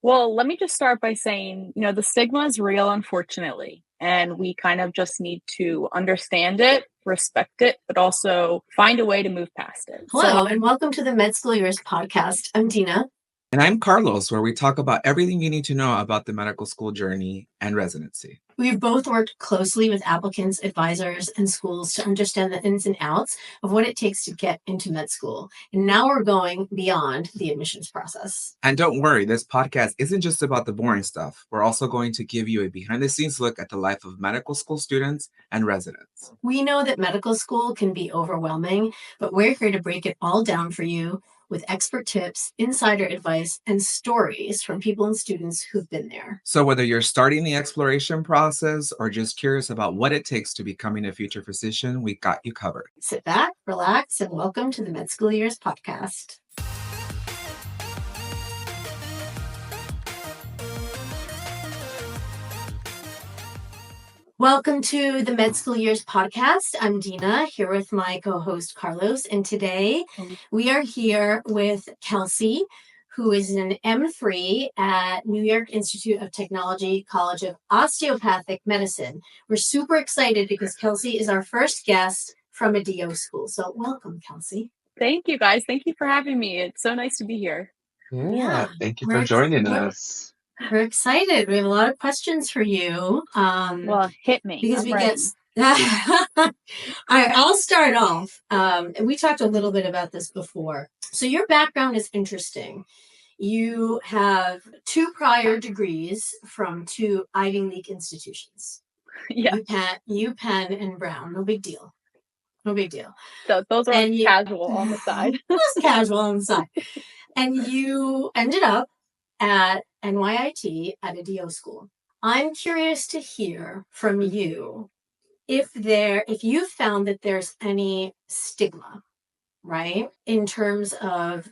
Well, let me just start by saying, the stigma is real, unfortunately, and we kind of just need to understand it, respect it, but also find a way to move past it. Hello, and welcome to the Med School Years podcast. I'm Dina. And I'm Carlos, where we talk about everything you need to know about the medical school journey and residency. We've both worked closely with applicants, advisors, and schools to understand the ins and outs of what it takes to get into med school. And now we're going beyond the admissions process. And don't worry, this podcast isn't just about the boring stuff. We're also going to give you a behind-the-scenes look at the life of medical school students and residents. We know that medical school can be overwhelming, but we're here to break it all down for you with expert tips, insider advice, and stories from people and students who've been there. So whether you're starting the exploration process or just curious about what it takes to becoming a future physician, we got you covered. Sit back, relax, and welcome to the Med School Years podcast. Welcome to the Med School Years podcast. I'm Dina, here with my co-host Carlos, and today we are here with Kelsey, who is an M3 at New York Institute of Technology College of Osteopathic Medicine. We're super excited because Kelsey is our first guest from a DO school. So welcome, Kelsey. Thank you, guys. Thank you for having me. It's so nice to be here. Yeah, thank you for joining us. We're excited. We have a lot of questions for you. Well, hit me. Because All right, I'll start off. And we talked a little bit about this before. So your background is interesting. You have 2 prior degrees from 2 Ivy League institutions. Yeah. UPenn and Brown. No big deal. No big deal. So those are casual on the side. Just casual on the side. And you ended up at NYIT at a DO school. I'm curious to hear from you if you found that there's any stigma, right, in terms of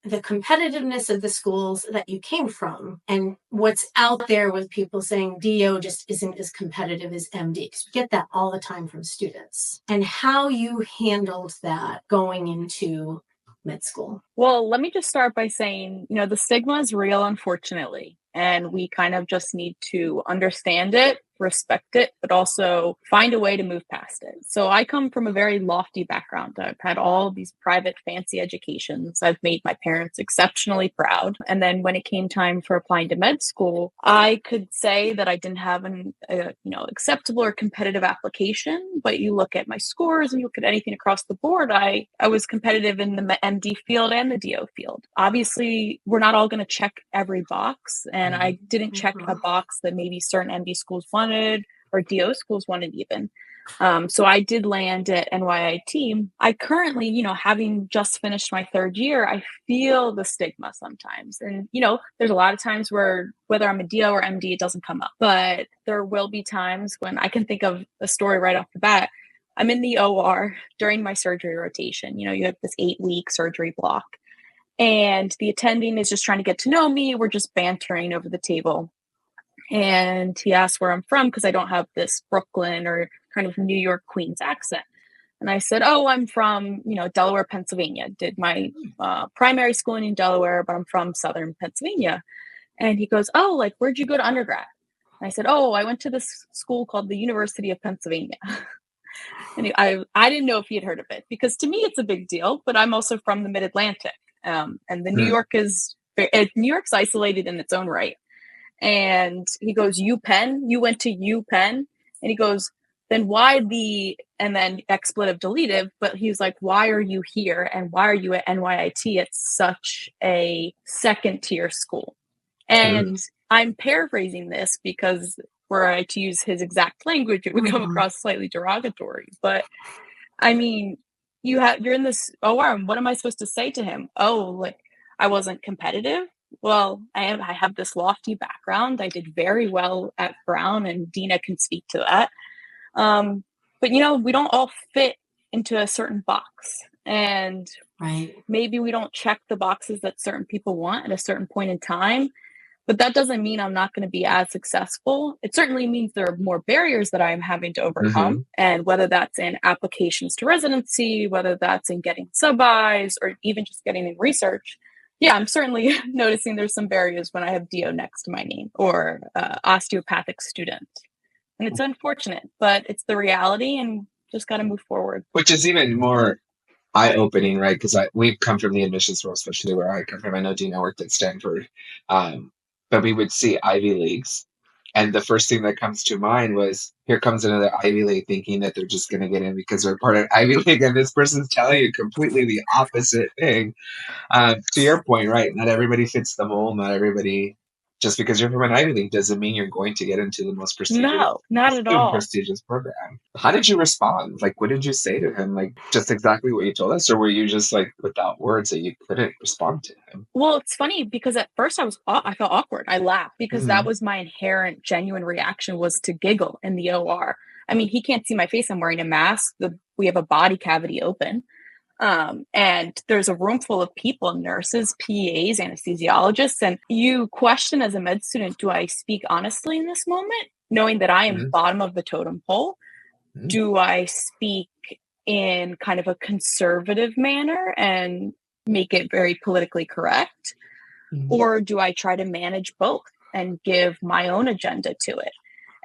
the competitiveness of the schools that you came from and what's out there with people saying DO just isn't as competitive as MD, because we get that all the time from students, and how you handled that going into med school. Well, let me just start by saying, the stigma is real, unfortunately, and we kind of just need to understand it, respect it, but also find a way to move past it. So I come from a very lofty background. I've had all these private fancy educations. I've made my parents exceptionally proud. And then when it came time for applying to med school, I could say that I didn't have an acceptable or competitive application, but you look at my scores and you look at anything across the board, I was competitive in the MD field and the DO field. Obviously, we're not all going to check every box, and I didn't check a box that maybe certain MD schools wanted or DO schools wanted even. So I did land at NYIT. I currently, having just finished my 3rd year, I feel the stigma sometimes. And, there's a lot of times where whether I'm a DO or MD, it doesn't come up. But there will be times when I can think of a story right off the bat. I'm in the OR during my surgery rotation. You have this 8-week surgery block. And the attending is just trying to get to know me. We're just bantering over the table. And he asked where I'm from because I don't have this Brooklyn or kind of New York Queens accent. And I said, I'm from, Delaware, Pennsylvania. Did my primary schooling in Delaware, but I'm from Southern Pennsylvania. And he goes, where'd you go to undergrad? And I said, I went to this school called the University of Pennsylvania. And I didn't know if he had heard of it, because to me it's a big deal, but I'm also from the Mid-Atlantic. And the New York's isolated in its own right. And he goes, UPenn? You went to UPenn? And he goes, then why and then expletive deletive, but he's like, why are you here? And why are you at NYIT at such a 2nd-tier school? And I'm paraphrasing this because were I to use his exact language, it would come across slightly derogatory. But I mean, you're in this OR, and what am I supposed to say to him? I wasn't competitive. Well, I have this lofty background. I did very well at Brown, and Dina can speak to that. But we don't all fit into a certain box, and maybe we don't check the boxes that certain people want at a certain point in time. But that doesn't mean I'm not going to be as successful. It certainly means there are more barriers that I'm having to overcome. And whether that's in applications to residency, whether that's in getting sub-Is, or even just getting in research, Yeah, I'm certainly noticing there's some barriers when I have DO next to my name or osteopathic student. And it's unfortunate, but it's the reality and just got to move forward. Which is even more eye-opening, right? Because we've come from the admissions world, especially where I come from. I know Dina worked at Stanford, but we would see Ivy Leagues, and the first thing that comes to mind was, here comes another Ivy League, thinking that they're just going to get in because they're part of Ivy League, and this person's telling you completely the opposite thing. To your point, right? Not everybody fits the mold. Not everybody. Just because you're from an Ivy League doesn't mean you're going to get into the most No, not at all. prestigious program. How did you respond? Like, what did you say to him? Like, just exactly what you told us, or were you just like without words that you couldn't respond to him? Well, it's funny because at first I felt awkward. I laughed because that was my inherent, genuine reaction, was to giggle in the OR. I mean, he can't see my face. I'm wearing a mask. We have a body cavity open. And there's a room full of people, nurses, PAs, anesthesiologists, and you question as a med student, do I speak honestly in this moment, knowing that I am bottom of the totem pole? Do I speak in kind of a conservative manner and make it very politically correct? Or do I try to manage both and give my own agenda to it?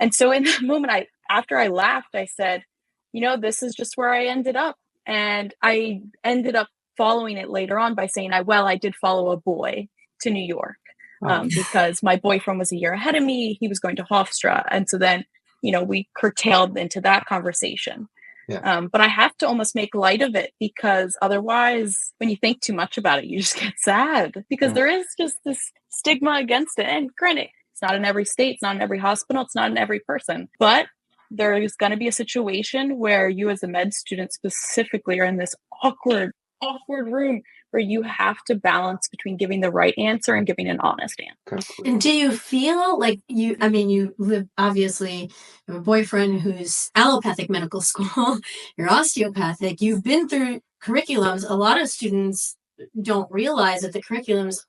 And so in that moment, after I laughed, I said, this is just where I ended up. And I ended up following it later on by saying, I did follow a boy to New York because my boyfriend was a year ahead of me. He was going to Hofstra. And so then, we curtailed into that conversation. Yeah. But I have to almost make light of it because otherwise, when you think too much about it, you just get sad because there is just this stigma against it. And granted, it's not in every state, it's not in every hospital, it's not in every person, but there is going to be a situation where you as a med student specifically are in this awkward room where you have to balance between giving the right answer and giving an honest answer. And do you feel like you live, obviously, you have a boyfriend who's allopathic medical school, you're osteopathic, you've been through curriculums. A lot of students don't realize that the curriculums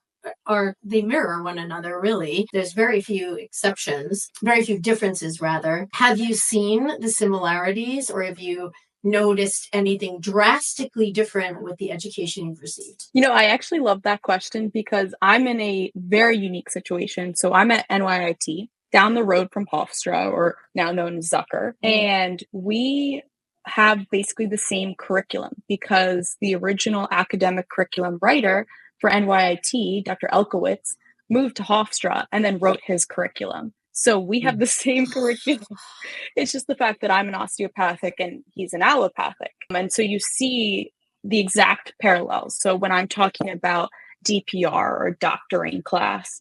they mirror one another, really. There's very few exceptions, very few differences, rather. Have you seen the similarities, or have you noticed anything drastically different with the education you've received? I actually love that question because I'm in a very unique situation. So I'm at NYIT, down the road from Hofstra, or now known as Zucker, and we have basically the same curriculum because the original academic curriculum writer for NYIT, Dr. Elkowitz, moved to Hofstra and then wrote his curriculum. So we have the same curriculum. It's just the fact that I'm an osteopathic and he's an allopathic. And so you see the exact parallels. So when I'm talking about DPR or doctoring class,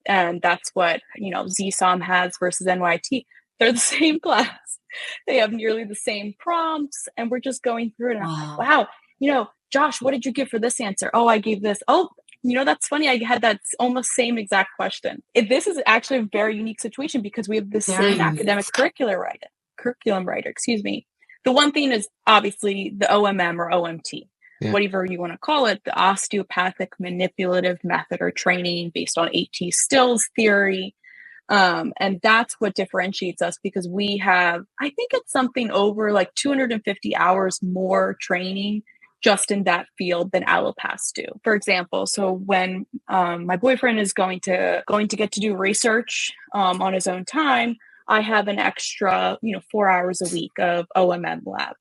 and that's what, ZSOM has versus NYT, they're the same class. They have nearly the same prompts, and we're just going through it. And I'm like, wow, Josh, what did you give for this answer? Oh, I gave this. Oh, that's funny. I had that almost same exact question. This is actually a very unique situation because we have the same academic curriculum writer, The one thing is obviously the OMM or OMT, whatever you want to call it, the osteopathic manipulative method or training based on AT Stills theory. And that's what differentiates us because we have, I think it's something over like 250 hours more training just in that field than allopaths do. For example, so when my boyfriend is going to get to do research on his own time, I have an extra 4 hours a week of OMM lab,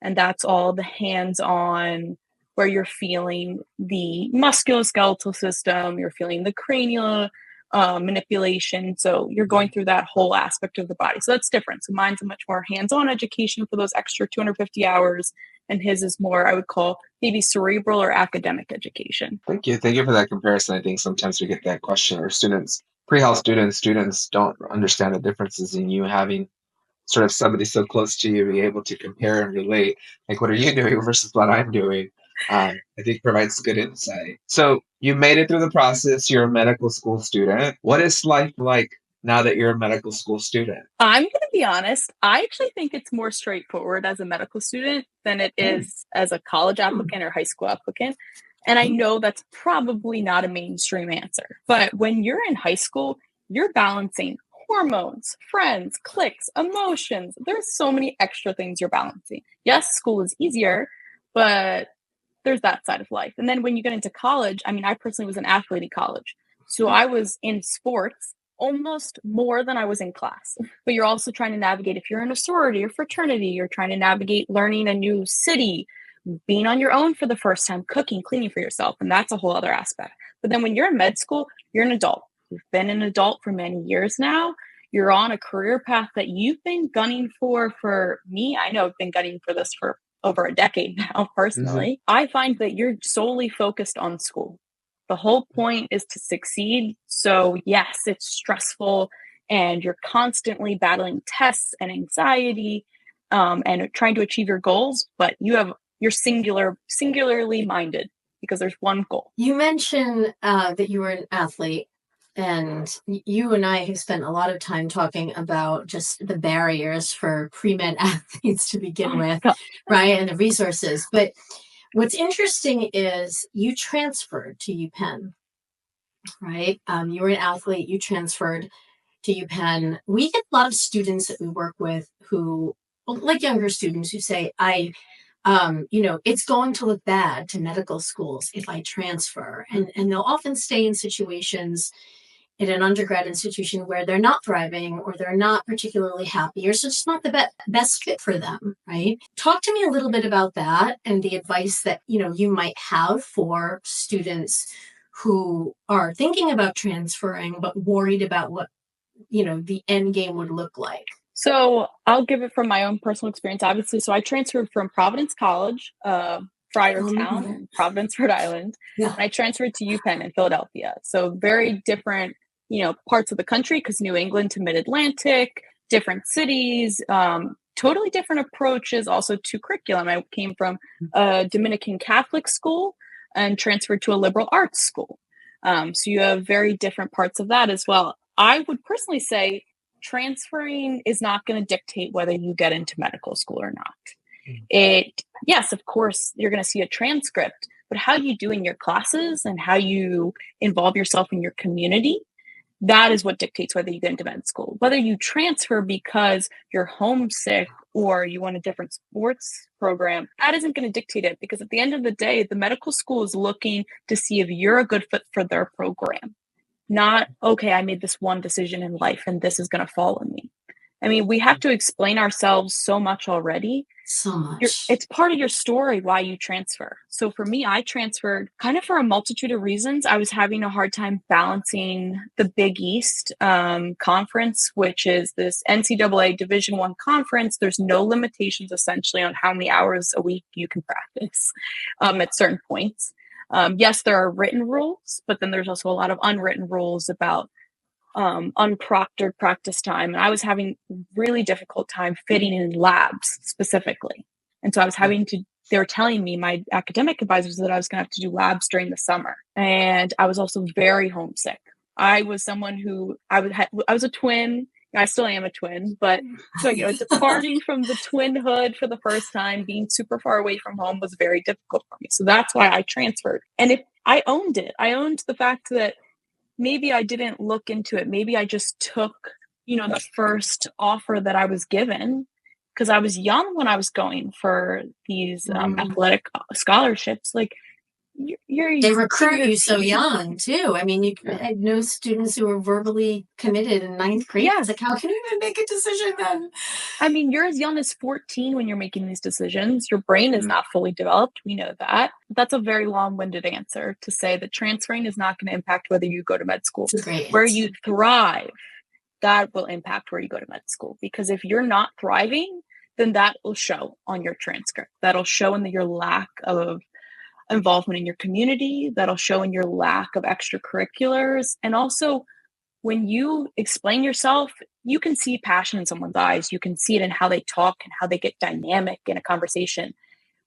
and that's all the hands-on where you're feeling the musculoskeletal system, you're feeling the cranial manipulation. So you're going through that whole aspect of the body. So that's different. So mine's a much more hands-on education for those extra 250 hours. And his is more, I would call maybe cerebral or academic education. Thank you. Thank you for that comparison. I think sometimes we get that question, or pre-health students don't understand the differences in you having sort of somebody so close to you, be able to compare and relate. Like, what are you doing versus what I'm doing? I think provides good insight. So you made it through the process. You're a medical school student. What is life like now that you're a medical school student? I'm going to be honest. I actually think it's more straightforward as a medical student than it is as a college applicant or high school applicant. And I know that's probably not a mainstream answer. But when you're in high school, you're balancing hormones, friends, cliques, emotions. There's so many extra things you're balancing. Yes, school is easier, but there's that side of life. And then when you get into college, I mean, I personally was an athlete in college. So I was in sports almost more than I was in class. But you're also trying to navigate, if you're in a sorority or fraternity, you're trying to navigate learning a new city, being on your own for the first time, cooking, cleaning for yourself. And that's a whole other aspect. But then when you're in med school, you're an adult. You've been an adult for many years now. You're on a career path that you've been gunning for me. I know I've been gunning for this for over a decade now, personally. I find that you're solely focused on school. The whole point is to succeed. So yes, it's stressful and you're constantly battling tests and anxiety and trying to achieve your goals, but you're singularly minded because there's one goal. You mentioned that you were an athlete, and you and I have spent a lot of time talking about just the barriers for pre-med athletes to begin with, right? And the resources. But what's interesting is you transferred to UPenn, right? You were an athlete, you transferred to UPenn. We get a lot of students that we work with who, like younger students, who say, it's going to look bad to medical schools if I transfer. And they'll often stay in situations in an undergrad institution where they're not thriving or they're not particularly happy or it's just not the best fit for them, right? Talk to me a little bit about that and the advice that, you might have for students who are thinking about transferring but worried about what, the end game would look like. So I'll give it from my own personal experience, obviously. So I transferred from Providence College, Friartown, Providence, Rhode Island. Yeah. And I transferred to UPenn in Philadelphia. So very different, parts of the country because New England to Mid-Atlantic, different cities, totally different approaches also to curriculum. I came from a Dominican Catholic school and transferred to a liberal arts school. So you have very different parts of that as well. I would personally say transferring is not going to dictate whether you get into medical school or not. Yes, of course, you're going to see a transcript, but how you do in your classes and how you involve yourself in your community, that is what dictates whether you get into med school. Whether you transfer because you're homesick or you want a different sports program, that isn't going to dictate it because at the end of the day, the medical school is looking to see if you're a good fit for their program. Not, okay, I made this one decision in life and this is going to follow me. I mean, we have to explain ourselves so much already. So much. It's part of your story why you transfer. So for me, I transferred kind of for a multitude of reasons. I was having a hard time balancing the Big East conference, which is this NCAA Division I conference. There's no limitations essentially on how many hours a week you can practice at certain points. Yes, there are written rules, but then there's also a lot of unwritten rules about unproctored practice time. And I was having really difficult time fitting in labs specifically. And so I was they were telling me, my academic advisors, that I was going to have to do labs during the summer. And I was also very homesick. I was someone who, I was a twin. I still am a twin, but departing from the twinhood for the first time, being super far away from home was very difficult for me. So that's why I transferred. And I owned it. I owned the fact that maybe I didn't look into it. Maybe I just took, the first offer that I was given because I was young when I was going for these athletic scholarships. Like, they recruit you so young too. I mean, I know students who are verbally committed in ninth grade. Yeah. It's like, how can you even make a decision then? I mean, you're as young as 14 when you're making these decisions. Your brain is not fully developed. We know that. That's a very long-winded answer to say that transferring is not going to impact whether you go to med school. It's a great where answer. You thrive, that will impact where you go to med school. Because if you're not thriving, then that will show on your transcript. That'll show in your lack of involvement in your community. That'll show in your lack of extracurriculars. And also, when you explain yourself, you can see passion in someone's eyes. You can see it in how they talk and how they get dynamic in a conversation.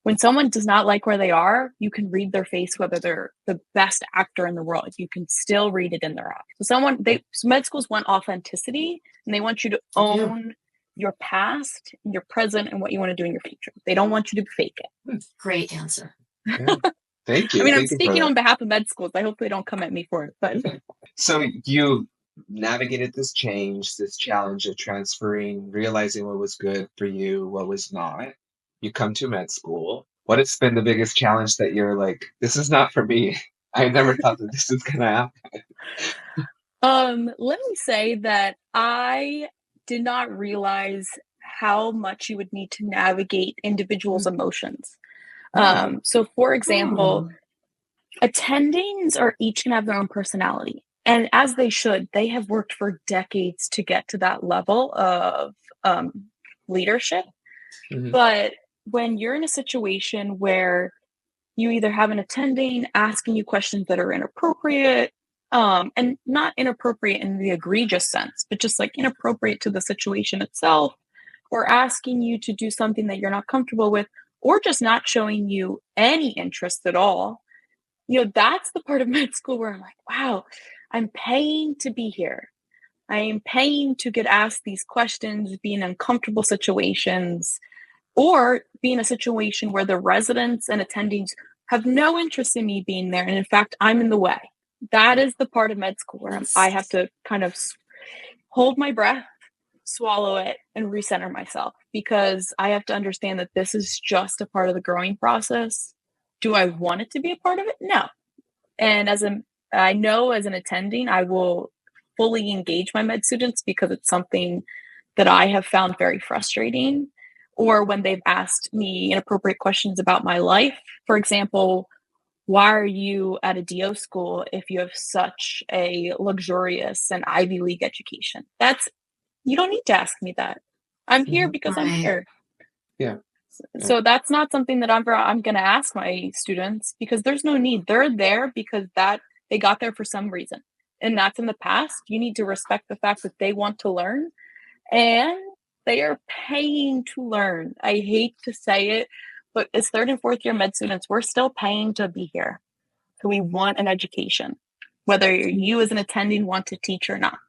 When someone does not like where they are, you can read their face, whether they're the best actor in the world. You can still read it in their eyes. So med schools want authenticity, and they want you to own your past, your present, and what you want to do in your future. They don't want you to fake it. Great answer. Yeah. Thank you. I mean, I'm speaking on behalf of med schools. I hope they don't come at me for it. But so you navigated this change, this challenge of transferring, realizing what was good for you, what was not. You come to med school. what has been the biggest challenge that you're like, this is not for me? I never thought that this was going to happen. Let me say that I did not realize how much you would need to navigate individuals' emotions. So for example, attendings are each going to have their own personality. And as they should, they have worked for decades to get to that level of leadership. But when you're in a situation where you either have an attending asking you questions that are inappropriate, and not inappropriate in the egregious sense, but just like inappropriate to the situation itself, or asking you to do something that you're not comfortable with, or just not showing you any interest at all, that's the part of med school where I'm like, wow, I'm paying to be here. I am paying to get asked these questions, be in uncomfortable situations, or be in a situation where the residents and attendings have no interest in me being there. And in fact, I'm in the way. That is the part of med school where I have to kind of hold my breath, swallow it, and recenter myself, because I have to understand that this is just a part of the growing process. Do I want it to be a part of it? No. And I know as an attending, I will fully engage my med students because it's something that I have found very frustrating. Or when they've asked me inappropriate questions about my life, for example, why are you at a DO school if you have such a luxurious and Ivy League education? You don't need to ask me that. I'm here because I'm here. Yeah. So that's not something that I'm going to ask my students, because there's no need. They're there because they got there for some reason. And that's in the past. You need to respect the fact that they want to learn, and they are paying to learn. I hate to say it, but as 3rd and 4th year med students, we're still paying to be here. So we want an education, whether you as an attending want to teach or not.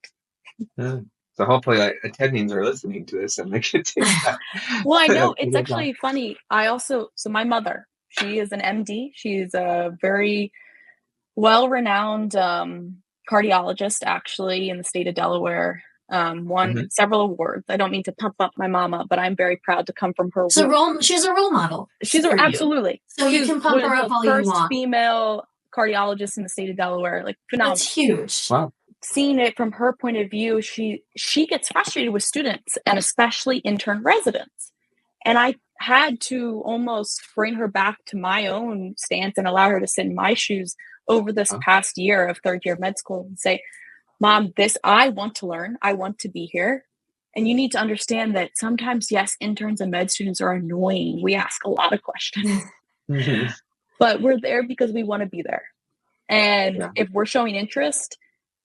So hopefully attendings are listening to this and they can take that. Well, I know it's actually funny. So my mother, she is an MD. She's a very well-renowned cardiologist, actually, in the state of Delaware. Won several awards. I don't mean to pump up my mama, but I'm very proud to come from her. She's a role model. Absolutely. So you can pump her up all you want. First female cardiologist in the state of Delaware, like phenomenal. That's huge. Wow. Seeing it from her point of view, she gets frustrated with students, and especially intern residents. And I had to almost bring her back to my own stance and allow her to sit in my shoes over this past year of 3rd year med school and say, Mom, I want to learn. I want to be here. And you need to understand that sometimes, yes, interns and med students are annoying. We ask a lot of questions, but we're there because we want to be there. And if we're showing interest,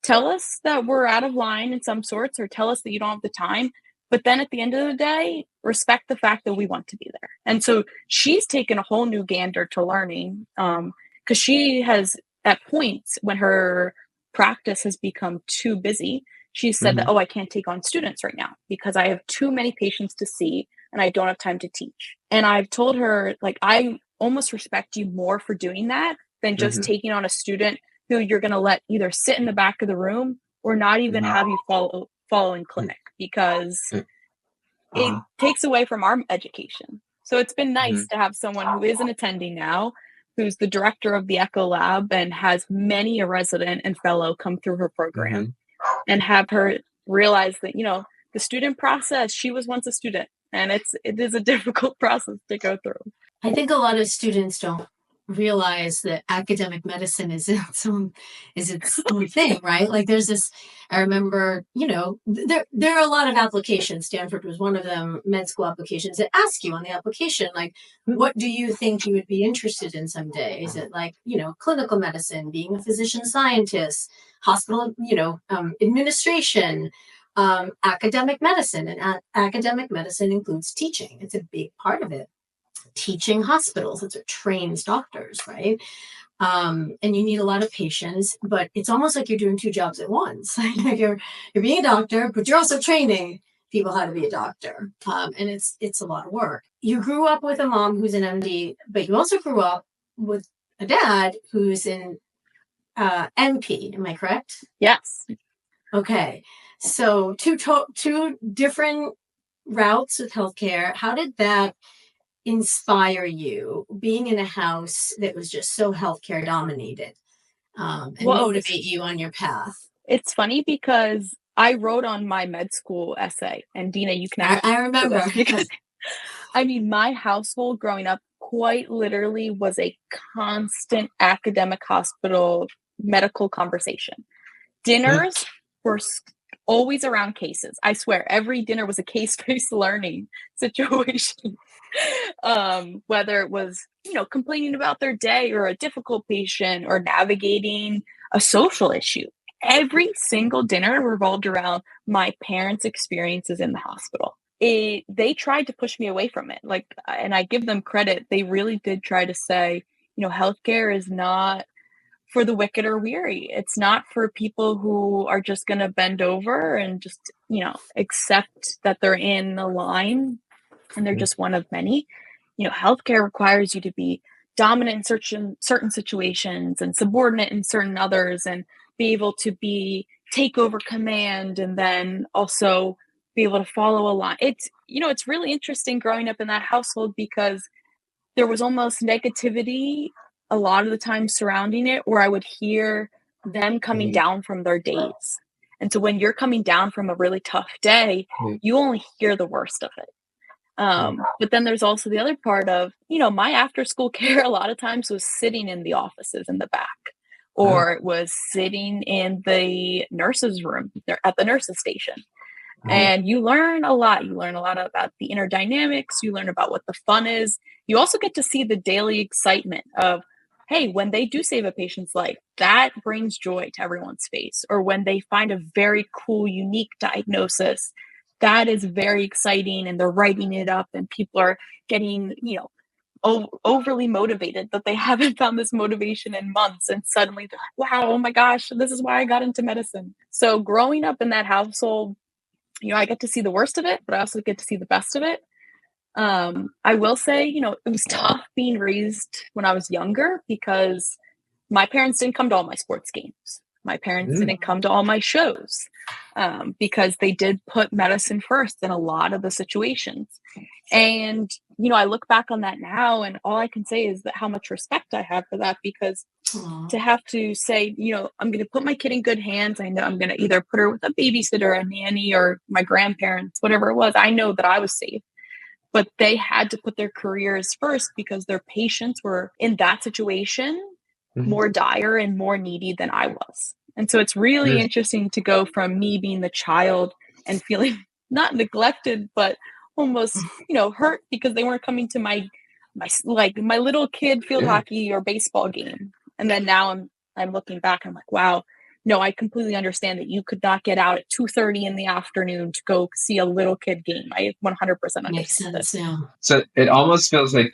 tell us that we're out of line in some sorts, or tell us that you don't have the time. But then at the end of the day, respect the fact that we want to be there. And so she's taken a whole new gander to learning, because she has, at points when her practice has become too busy, she said that, I can't take on students right now because I have too many patients to see and I don't have time to teach. And I've told her, like, I almost respect you more for doing that than just taking on a student who you're going to let either sit in the back of the room or not even have you follow in clinic, because it takes away from our education. So it's been nice to have someone who is an attending now, who's the director of the Echo Lab and has many a resident and fellow come through her program, and have her realize that, the student process, she was once a student, and it is a difficult process to go through. I think a lot of students don't realize that academic medicine is its own thing, right? Like there's this, I remember, there are a lot of applications. Stanford was one of them, med school applications that ask you on the application, like, what do you think you would be interested in someday? Is it like, clinical medicine, being a physician scientist, hospital, administration, academic medicine, and academic medicine includes teaching. It's a big part of it. Teaching hospitals, it's what trains doctors, right? And you need a lot of patience, but it's almost like you're doing 2 jobs at once. you're being a doctor, but you're also training people how to be a doctor. And it's a lot of work. You grew up with a mom who's an MD, but you also grew up with a dad who's in NP. Am I correct? Yes. Okay. So two different routes with healthcare. How did that inspire you being in a house that was just so healthcare dominated, and Well, motivate you on your path? it's funny because I wrote on my med school essay, and Dina, you can actually I remember. because I mean, my household growing up quite literally was a constant academic hospital medical conversation. Dinners were always around cases. I swear, every dinner was a case-based learning situation. Whether it was, complaining about their day or a difficult patient or navigating a social issue. Every single dinner revolved around my parents' experiences in the hospital. They tried to push me away from it. And I give them credit. They really did try to say, healthcare is not for the wicked or weary. It's not for people who are just going to bend over and just, accept that they're in the line and they're just one of many. Healthcare requires you to be dominant in certain situations and subordinate in certain others, and be able to take over command, and then also be able to follow a line. It's really interesting growing up in that household because there was almost negativity a lot of the time surrounding it, where I would hear them coming down from their days. And so when you're coming down from a really tough day, you only hear the worst of it. But then there's also the other part of, my after school care a lot of times was sitting in the offices in the back, or it was sitting in the nurse's room at the nurse's station. And you learn a lot. You learn a lot about the inner dynamics. You learn about what the fun is. You also get to see the daily excitement of, hey, when they do save a patient's life, that brings joy to everyone's face. Or when they find a very cool, unique diagnosis, that is very exciting, and they're writing it up and people are getting, overly motivated that they haven't found this motivation in months, and suddenly they're like, wow, oh my gosh, this is why I got into medicine. So growing up in that household, I get to see the worst of it, but I also get to see the best of it. I will say, it was tough being raised when I was younger because my parents didn't come to all my sports games. My parents didn't come to all my shows because they did put medicine first in a lot of the situations. And, I look back on that now, and all I can say is that how much respect I have for that, because to have to say, I'm going to put my kid in good hands. I know I'm going to either put her with a babysitter, a nanny, or my grandparents, whatever it was. I know that I was safe. But they had to put their careers first because their patients were in that situation more dire and more needy than I was. And so it's really interesting to go from me being the child and feeling not neglected, but almost, hurt because they weren't coming to my little kid field hockey or baseball game. And then now I'm looking back and I'm like, wow, no, I completely understand that you could not get out at 2:30 in the afternoon to go see a little kid game. I 100% understand. Makes sense, yeah. So it almost feels like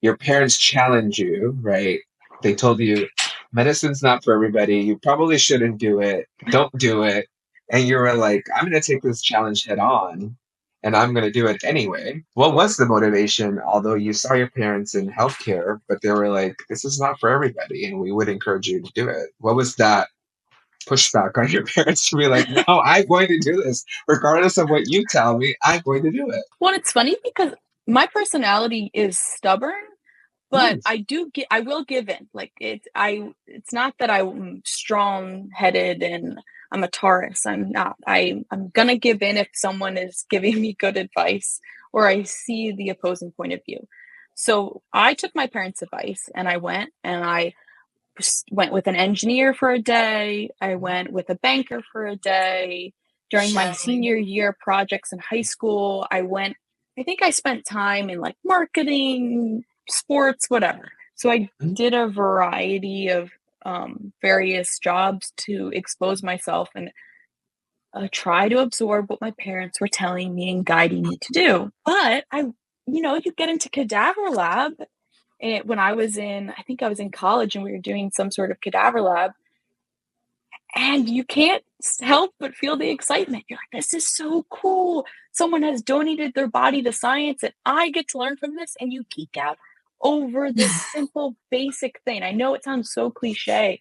your parents challenge you, right? They told you medicine's not for everybody. You probably shouldn't do it. Don't do it. And you were like, I'm going to take this challenge head on, and I'm going to do it anyway. What was the motivation? Although you saw your parents in healthcare, but they were like, this is not for everybody, and we would encourage you to do it. What was that pushback on your parents to be like, no, I'm going to do this. Regardless of what you tell me, I'm going to do it. Well, it's funny because my personality is stubborn, but I will give in. It's not that I'm strong-headed and I'm a Taurus. I'm not. I'm gonna give in if someone is giving me good advice or I see the opposing point of view. So I took my parents' advice and I went with an engineer for a day. I went with a banker for a day. During my senior year projects in high school, I think I spent time in marketing, sports, whatever. So I did a variety of various jobs to expose myself and try to absorb what my parents were telling me and guiding me to do. But you get into cadaver lab. When I think I was in college and we were doing some sort of cadaver lab, and you can't help but feel the excitement. You're like, this is so cool. Someone has donated their body to science and I get to learn from this. And you geek out over this simple, basic thing. I know it sounds so cliche,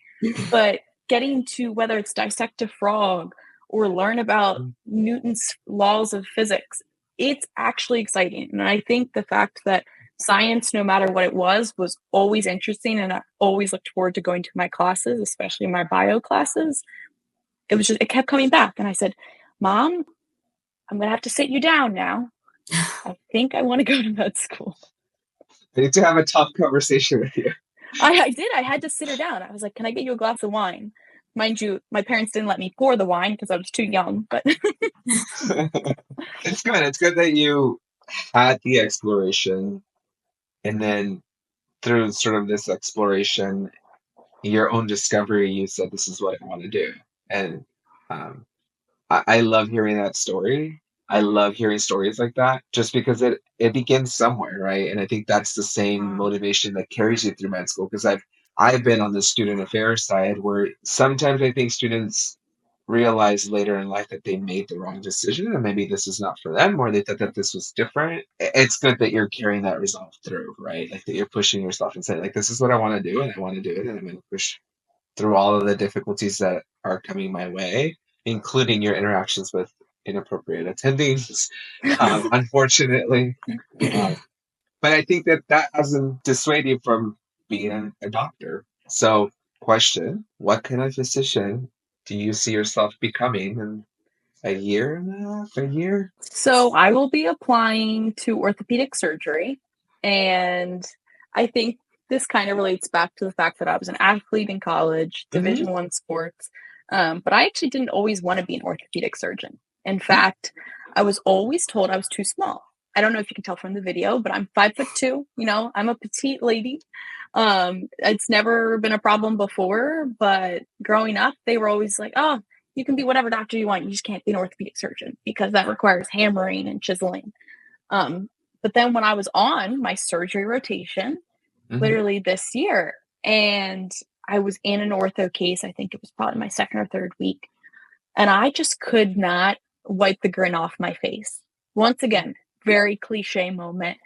but getting to whether it's dissect a frog or learn about Newton's laws of physics, it's actually exciting. And I think the fact that science, no matter what it was always interesting. And I always looked forward to going to my classes, especially my bio classes. It kept coming back. And I said, Mom, I'm going to have to sit you down now. I think I want to go to med school. I need to have a tough conversation with you. I did. I had to sit her down. I was like, can I get you a glass of wine? Mind you, my parents didn't let me pour the wine because I was too young, but It's good. It's good that you had the exploration, and then through sort of this exploration, your own discovery, you said, this is what I want to do. And um, I love hearing that story. I love hearing stories like that just because it begins somewhere, right? And I think that's the same motivation that carries you through med school, because I've been on the student affairs side where sometimes I think students realize later in life that they made the wrong decision and maybe this is not for them, or they thought that this was different. It's good that you're carrying that resolve through, right? Like that you're pushing yourself and saying, like, this is what I want to do and I want to do it, and I'm going to push through all of the difficulties that are coming my way, including your interactions with inappropriate attendings, unfortunately. But I think that hasn't dissuaded you from being a doctor. So, question, what kind of physician do you see yourself becoming in a year and a half, a year? So I will be applying to orthopedic surgery. And I think this kind of relates back to the fact that I was an athlete in college, Division I sports. But I actually didn't always want to be an orthopedic surgeon. In fact, I was always told I was too small. I don't know if you can tell from the video, but I'm 5'2". I'm a petite lady. It's never been a problem before, but growing up, they were always like, oh, you can be whatever doctor you want. You just can't be an orthopedic surgeon because that requires hammering and chiseling. But then when I was on my surgery rotation, literally this year, and I was in an ortho case, I think it was probably my second or third week, and I just could not wipe the grin off my face. Once again, very cliche moment.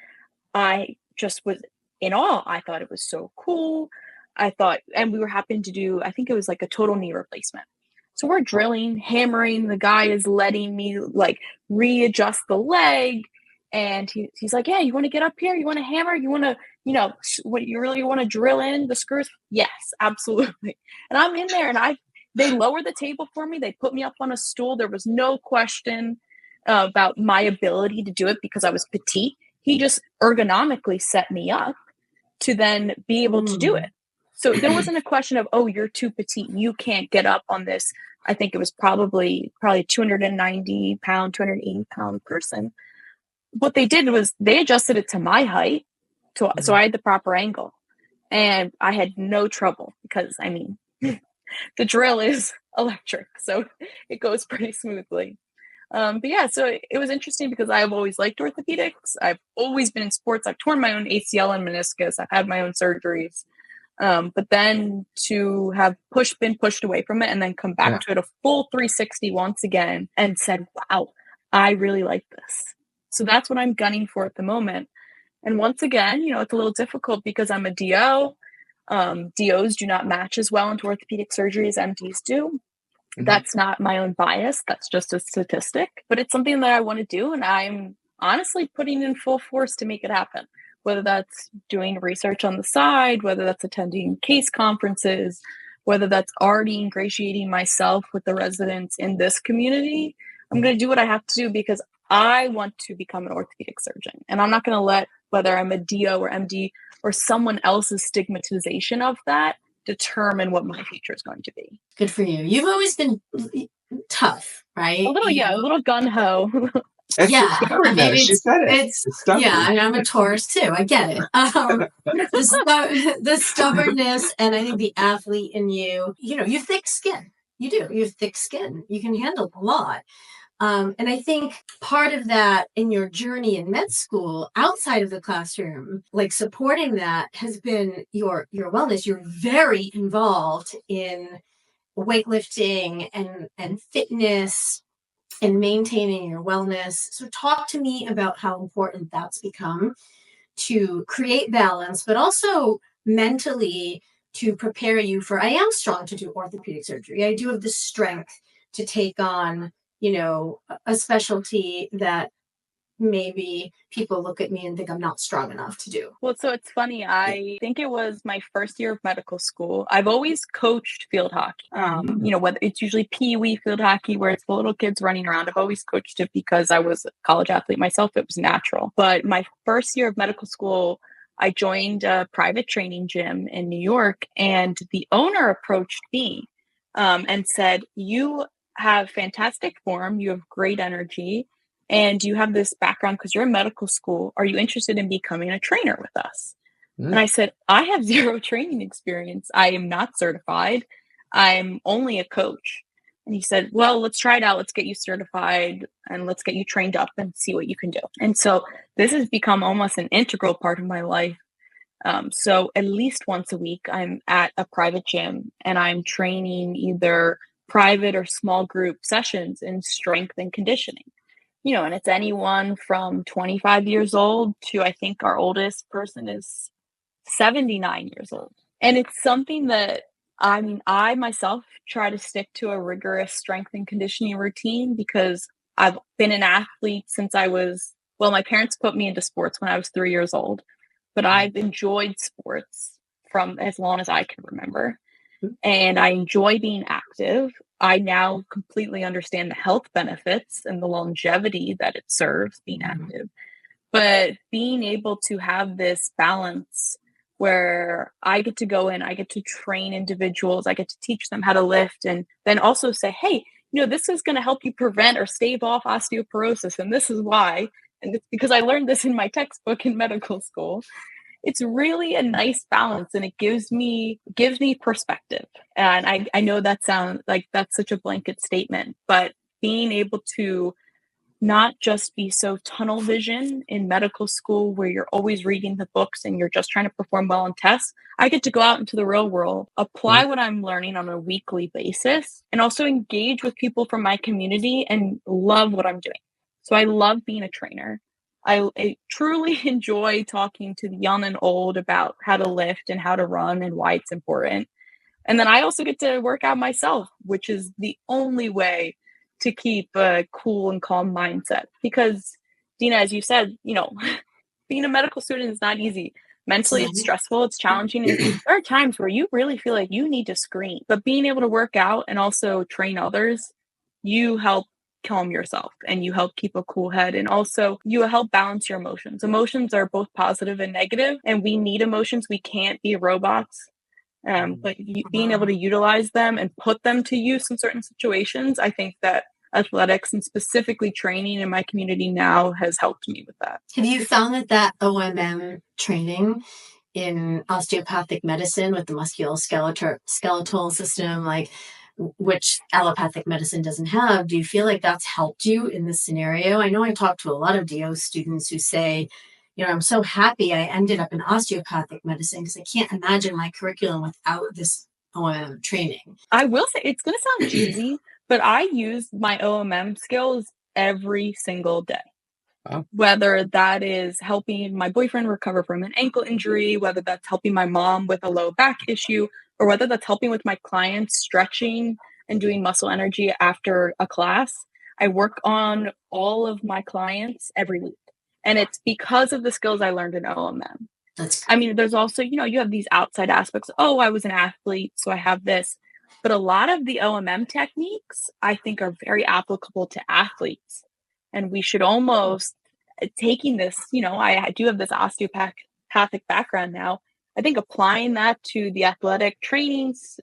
I just was in awe. I thought it was so cool. And we were happening to do, I think it was like a total knee replacement. So we're drilling, hammering. The guy is letting me like readjust the leg. And he's like, yeah, you want to get up here? You want to hammer? You want to, what you really want to drill in the screws? Yes, absolutely. And I'm in there and they lowered the table for me. They put me up on a stool. There was no question about my ability to do it because I was petite. He just ergonomically set me up to then be able to do it. So there wasn't a question of, oh, you're too petite. You can't get up on this. I think it was probably 290 pound, 280 pound person. What they did was they adjusted it to my height. So I had the proper angle and I had no trouble because the drill is electric. So it goes pretty smoothly. But yeah, so it was interesting because I've always liked orthopedics. I've always been in sports. I've torn my own ACL and meniscus. I've had my own surgeries. But then to have been pushed away from it and then come back to it a full 360 once again and said, wow, I really like this. So that's what I'm gunning for at the moment. And once again, it's a little difficult because I'm a DO. DOs do not match as well into orthopedic surgery as MDs do. That's not my own bias. That's just a statistic. But it's something that I want to do. And I'm honestly putting in full force to make it happen. Whether that's doing research on the side, whether that's attending case conferences, whether that's already ingratiating myself with the residents in this community, I'm going to do what I have to do because I want to become an orthopedic surgeon. And I'm not going to let whether I'm a DO or MD or someone else's stigmatization of that determine what my future is going to be. Good for you. You've always been tough, right? A little gun-ho. She said it. I'm a Taurus too. I get it. The stubbornness, and I think the athlete in you, you have thick skin. You do. You have thick skin. You can handle a lot. And I think part of that in your journey in med school, outside of the classroom, like supporting that has been your wellness. You're very involved in weightlifting and fitness and maintaining your wellness. So talk to me about how important that's become to create balance, but also mentally to prepare you for, I am strong to do orthopedic surgery. I do have the strength to take on, a specialty that maybe people look at me and think I'm not strong enough to do? Well, so it's funny. I think it was my first year of medical school. I've always coached field hockey. Whether it's usually Pee Wee field hockey where it's the little kids running around. I've always coached it because I was a college athlete myself. It was natural. But my first year of medical school, I joined a private training gym in New York, and the owner approached me and said, "You have fantastic form. You have great energy. And you have this background because you're in medical school. Are you interested in becoming a trainer with us?" And I said, "I have zero training experience. I am not certified. I'm only a coach." And he said, "Well, let's try it out. Let's get you certified and let's get you trained up and see what you can do." And so this has become almost an integral part of my life. So at least once a week, I'm at a private gym and I'm training either private or small group sessions in strength and conditioning. And it's anyone from 25 years old to, I think our oldest person is 79 years old. And it's something that, I myself try to stick to a rigorous strength and conditioning routine because I've been an athlete since my parents put me into sports when I was 3 years old, but I've enjoyed sports from as long as I can remember. And I enjoy being active. I now completely understand the health benefits and the longevity that it serves being active. But being able to have this balance where I get to go in, I get to train individuals, I get to teach them how to lift, and then also say, "Hey, this is going to help you prevent or stave off osteoporosis. And this is why." And it's because I learned this in my textbook in medical school. It's really a nice balance, and it gives me perspective. And I know that sounds like that's such a blanket statement, but being able to not just be so tunnel vision in medical school where you're always reading the books and you're just trying to perform well on tests. I get to go out into the real world, apply what I'm learning on a weekly basis, and also engage with people from my community and love what I'm doing. So I love being a trainer. I truly enjoy talking to the young and old about how to lift and how to run and why it's important. And then I also get to work out myself, which is the only way to keep a cool and calm mindset. Because, Dina, as you said, being a medical student is not easy. Mentally, it's stressful, it's challenging. And there are times where you really feel like you need to scream. But being able to work out and also train others, you help calm yourself and you help keep a cool head. And also you help balance your emotions. Emotions are both positive and negative, and we need emotions. We can't be robots. But being able to utilize them and put them to use in certain situations, I think that athletics and specifically training in my community now has helped me with that. Have you found that OMM training in osteopathic medicine with the musculoskeletal system, which allopathic medicine doesn't have, do you feel like that's helped you in this scenario? I know I talked to a lot of DO students who say, I'm so happy I ended up in osteopathic medicine because I can't imagine my curriculum without this OMM training. I will say, it's going to sound cheesy, but I use my OMM skills every single day. Oh. Whether that is helping my boyfriend recover from an ankle injury, whether that's helping my mom with a low back issue, or whether that's helping with my clients stretching and doing muscle energy after a class. I work on all of my clients every week. And it's because of the skills I learned in OMM. There's also, you have these outside aspects. Oh, I was an athlete, so I have this. But a lot of the OMM techniques, I think, are very applicable to athletes. And we should almost, taking this, I do have this osteopathic background now. I think applying that to the athletic trainings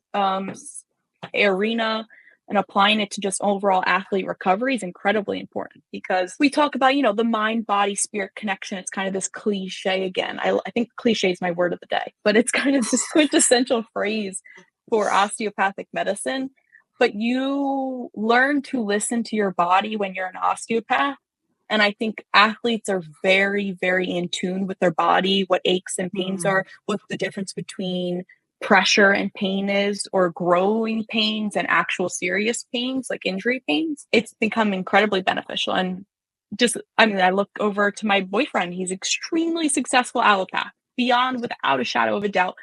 arena and applying it to just overall athlete recovery is incredibly important, because we talk about, the mind, body, spirit connection. It's kind of this cliche again. I think cliche is my word of the day, but it's kind of this quintessential phrase for osteopathic medicine. But you learn to listen to your body when you're an osteopath. And I think athletes are very, very in tune with their body, what aches and pains are, what the difference between pressure and pain is, or growing pains and actual serious pains like injury pains. It's become incredibly beneficial. And I look over to my boyfriend. He's extremely successful allopath, beyond, without a shadow of a doubt.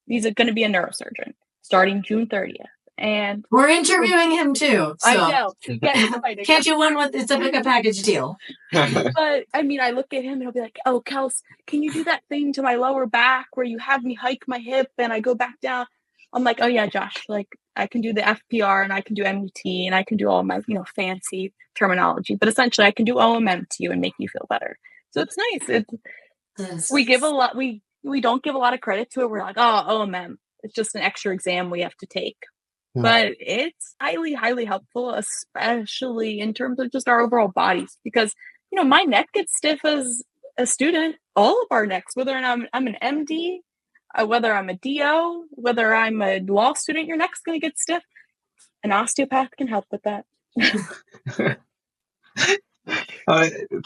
He's going to be a neurosurgeon starting June 30th. And we're interviewing him too. So. I know. Get excited. Can't you win with it's a package deal? But I mean, I look at him and he'll be like, "Oh, Kels, can you do that thing to my lower back where you have me hike my hip and I go back down?" I'm like, "Oh yeah, Josh, like I can do the FPR and I can do MUT and I can do all my, fancy terminology, but essentially I can do OMM to you and make you feel better." So it's nice. We give a lot. We don't give a lot of credit to it. We're like, "Oh, OMM. It's just an extra exam we have to take." But it's highly, highly helpful, especially in terms of just our overall bodies, because, my neck gets stiff as a student, all of our necks, whether I'm an MD, whether I'm a DO, whether I'm a law student, your neck's going to get stiff. An osteopath can help with that.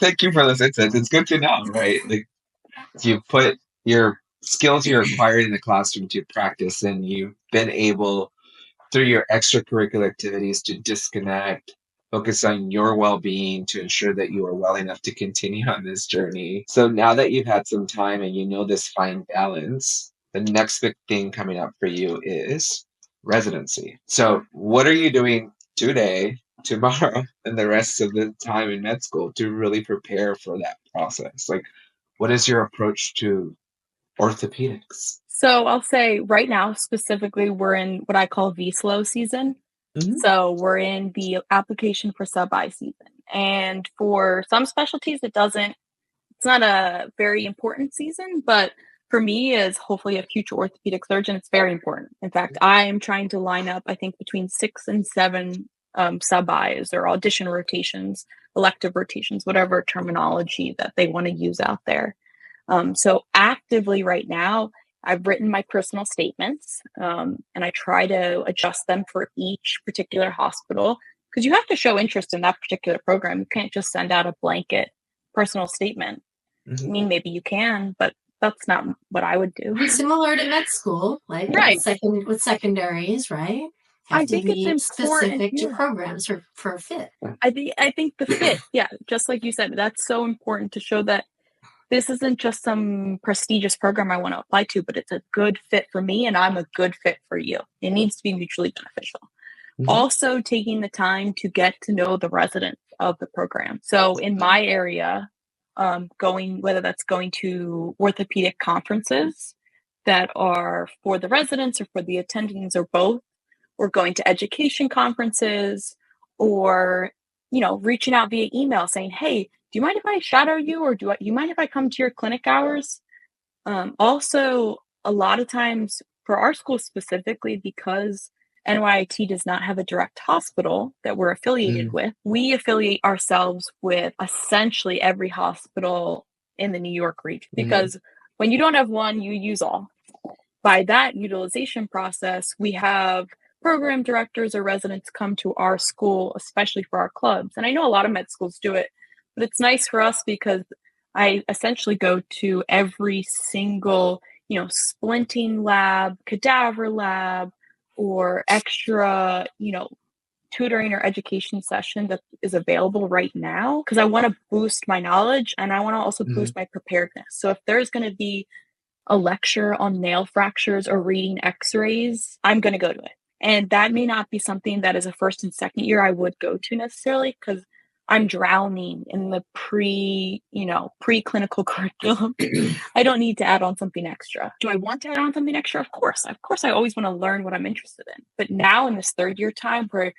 Thank you for this insight. It's good to know, right? Like, you put your skills you acquired in the classroom to practice, and you've been able, through your extracurricular activities, to disconnect, focus on your well-being to ensure that you are well enough to continue on this journey. So now that you've had some time and you know this fine balance, the next big thing coming up for you is residency. So what are you doing today, tomorrow, and the rest of the time in med school to really prepare for that process? Like, what is your approach to orthopedics? So I'll say right now, specifically, we're in what I call V-slow season. So we're in the application for sub-I season. And for some specialties, it's not a very important season, but for me, as hopefully a future orthopedic surgeon, it's very important. In fact, I am trying to line up, I think, between 6 and 7 sub-Is or audition rotations, elective rotations, whatever terminology that they want to use out there. So actively right now, I've written my personal statements, and I try to adjust them for each particular hospital, because you have to show interest in that particular program. You can't just send out a blanket personal statement. I mean, maybe you can, but that's not what I would do. Similar to med school, like Right. with secondaries, right? I think it's specific to programs for fit. I think the fit, yeah, just like you said, that's so important to show that this isn't just some prestigious program I want to apply to, but it's a good fit for me and I'm a good fit for you. It needs to be mutually beneficial. Also taking the time to get to know the residents of the program. So in my area, whether that's going to orthopedic conferences that are for the residents or for the attendings or both, or going to education conferences, or, reaching out via email saying, "Hey, do you mind if I shadow you, or do you mind if I come to your clinic hours?" Also, a lot of times for our school specifically, because NYIT does not have a direct hospital that we're affiliated with, we affiliate ourselves with essentially every hospital in the New York region, because when you don't have one, you use all. By that utilization process, we have program directors or residents come to our school, especially for our clubs. And I know a lot of med schools do it, but it's nice for us because I essentially go to every single, splinting lab, cadaver lab, or extra, tutoring or education session that is available right now, because I want to boost my knowledge and I want to also boost my preparedness. So if there's going to be a lecture on nail fractures or reading x-rays, I'm going to go to it. And that may not be something that as a first and second year I would go to necessarily, because I'm drowning in the preclinical curriculum. I don't need to add on something extra. Do I want to add on something extra? Of course, I always want to learn what I'm interested in. But now in this third year time where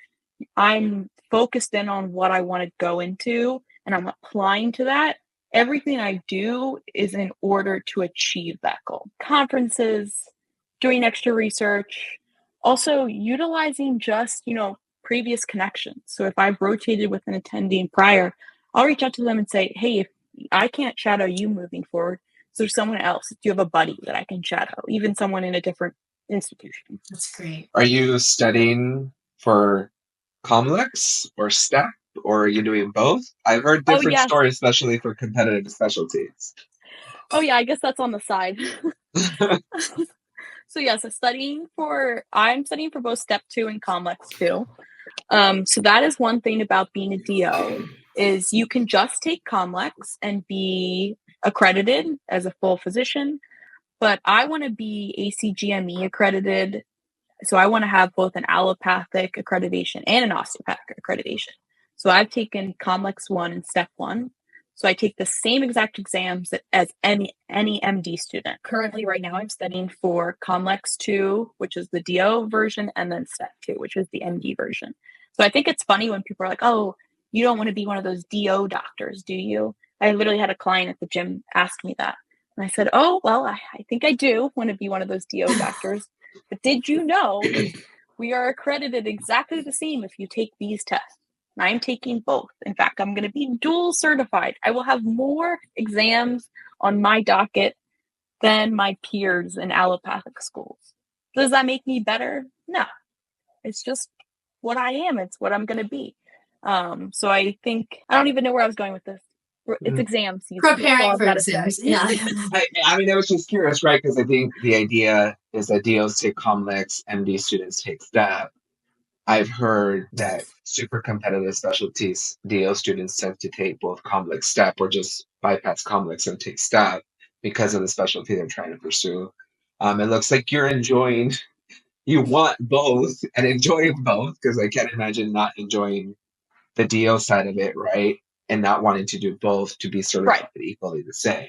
I'm focused in on what I want to go into and I'm applying to that, everything I do is in order to achieve that goal. Conferences, doing extra research, also utilizing just, previous connections. So if I've rotated with an attending prior, I'll reach out to them and say, "Hey, if I can't shadow you moving forward, is there someone else? Do you have a buddy that I can shadow?" Even someone in a different institution. That's great. Are you studying for COMLEX or STEP, or are you doing both? I've heard different stories, especially for competitive specialties. Oh yeah, I guess that's on the side. So yes, I'm studying for both Step 2 and COMLEX 2. So that is one thing about being a DO, is you can just take COMLEX and be accredited as a full physician, but I want to be ACGME accredited So I want to have both an allopathic accreditation and an osteopathic accreditation. So I've taken Complex 1 and Step 1. So I take the same exact exams as any MD student. Currently, right now, I'm studying for Complex 2, which is the DO version, and then Step 2, which is the MD version. So I think it's funny when people are like, oh, you don't want to be one of those DO doctors, do you? I literally had a client at the gym ask me that. And I said, oh, well, I think I do want to be one of those DO doctors. But did you know we are accredited exactly the same if you take these tests? And I'm taking both. In fact, I'm going to be dual certified. I will have more exams on my docket than my peers in allopathic schools. Does that make me better? No. It's just what I am. It's what I'm going to be. So I think, I don't even know where I was going with this. It's exam season. Preparing for exams. Yeah. I mean, I was just curious, right? Because I think the idea is that DOs take complex, MD students take STEP. I've heard that super competitive specialties, DO students tend to take both complex STEP or just bypass complex and take STEP because of the specialty they're trying to pursue. It looks like you're enjoying, you want both and enjoying both, because I can't imagine not enjoying the DO side of it, right? And not wanting to do both to be certified equally the same.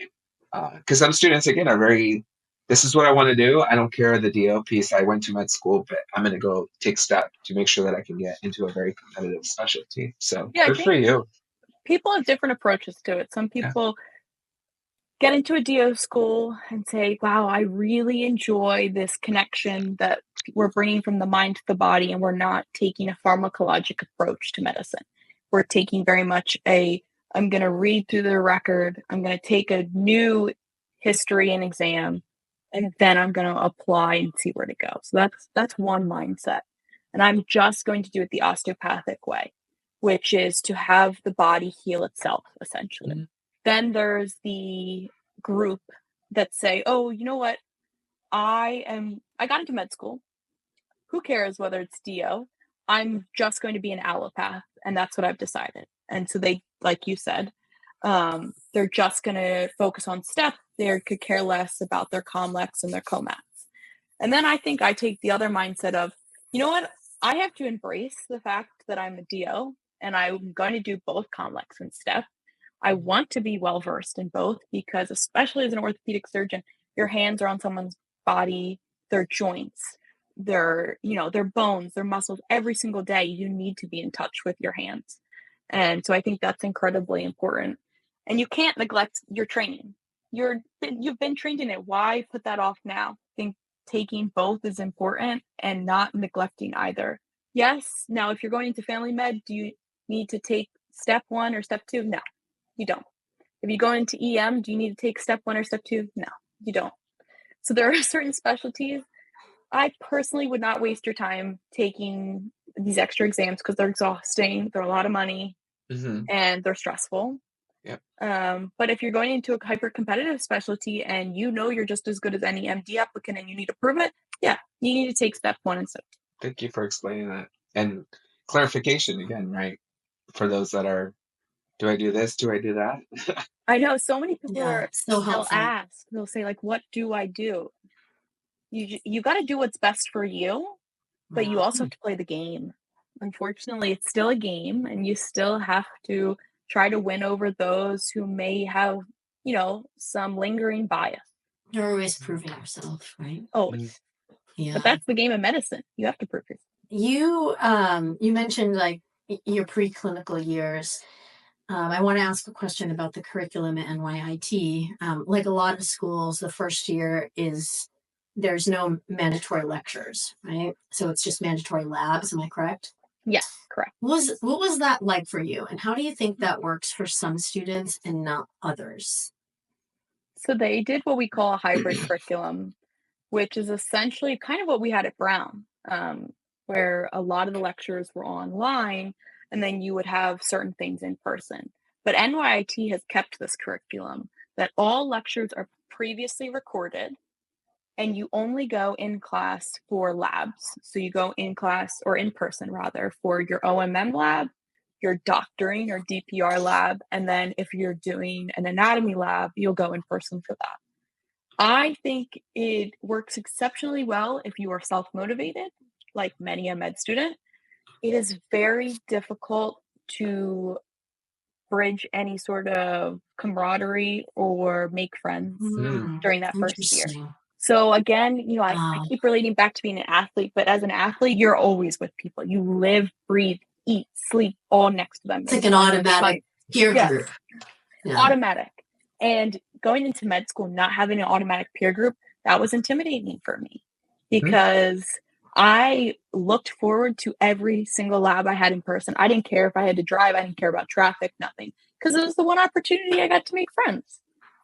Because some students, again, are very, this is what I want to do. I don't care the DO piece. I went to med school, but I'm going to go take STEP to make sure that I can get into a very competitive specialty. So good for you. People have different approaches to it. Some people get into a DO school and say, wow, I really enjoy this connection that we're bringing from the mind to the body, and we're not taking a pharmacologic approach to medicine. We're taking very much I'm going to read through the record, I'm going to take a new history and exam, and then I'm going to apply and see where to go. So that's one mindset. And I'm just going to do it the osteopathic way, which is to have the body heal itself, essentially. Mm-hmm. Then there's the group that say, oh, you know what? I got into med school. Who cares whether it's DO? I'm just going to be an allopath, and that's what I've decided. And so they, like you said, they're just going to focus on STEP. They could care less about their COMLEX and their COMATs. And then I think I take the other mindset of, you know what? I have to embrace the fact that I'm a DO, and I'm going to do both COMLEX and STEP. I want to be well-versed in both, because especially as an orthopedic surgeon, your hands are on someone's body, their joints, their bones, their muscles. Every single day, you need to be in touch with your hands. And so I think that's incredibly important. And you can't neglect your training. You've been trained in it. Why put that off now? I think taking both is important and not neglecting either. Yes. Now, if you're going into family med, do you need to take Step 1 or Step 2? No, you don't. If you go into EM, do you need to take Step 1 or Step 2? No, you don't. So there are certain specialties. I personally would not waste your time taking these extra exams, because they're exhausting. They're a lot of money, and they're stressful. Yep. But if you're going into a hyper-competitive specialty and you know you're just as good as any MD applicant and you need to prove it, yeah, you need to take Step 1 and Step 2. Thank you for explaining that. And clarification again, right? For those that are, do I do this? Do I do that? I know so many people they'll ask, they'll say, like, what do I do? You got to do what's best for you, but you also have to play the game. Unfortunately, it's still a game, and you still have to try to win over those who may have, some lingering bias. You're always proving yourself, right? Always. Yeah. But that's the game of medicine. You have to prove yourself. You mentioned like your preclinical years. I want to ask a question about the curriculum at NYIT. Like a lot of schools, the first year there's no mandatory lectures, right? So it's just mandatory labs. Am I correct? Yes, correct. What was that like for you? And how do you think that works for some students and not others? So they did what we call a hybrid curriculum, which is essentially kind of what we had at Brown, where a lot of the lectures were online, and then you would have certain things in person. But NYIT has kept this curriculum that all lectures are previously recorded, and you only go in class for labs. So you go in class, or in person rather, for your OMM lab, your doctoring or DPR lab, and then if you're doing an anatomy lab, you'll go in person for that. I think it works exceptionally well if you are self-motivated, like many a med student. It is very difficult to bridge any sort of camaraderie or make friends during that first year. Interesting. So again, I keep relating back to being an athlete, but as an athlete, you're always with people. You live, breathe, eat, sleep all next to them. It's like an automatic peer group. Yeah. Automatic. And going into med school, not having an automatic peer group, that was intimidating for me because I looked forward to every single lab I had in person. I didn't care if I had to drive. I didn't care about traffic, nothing. Because it was the one opportunity I got to make friends.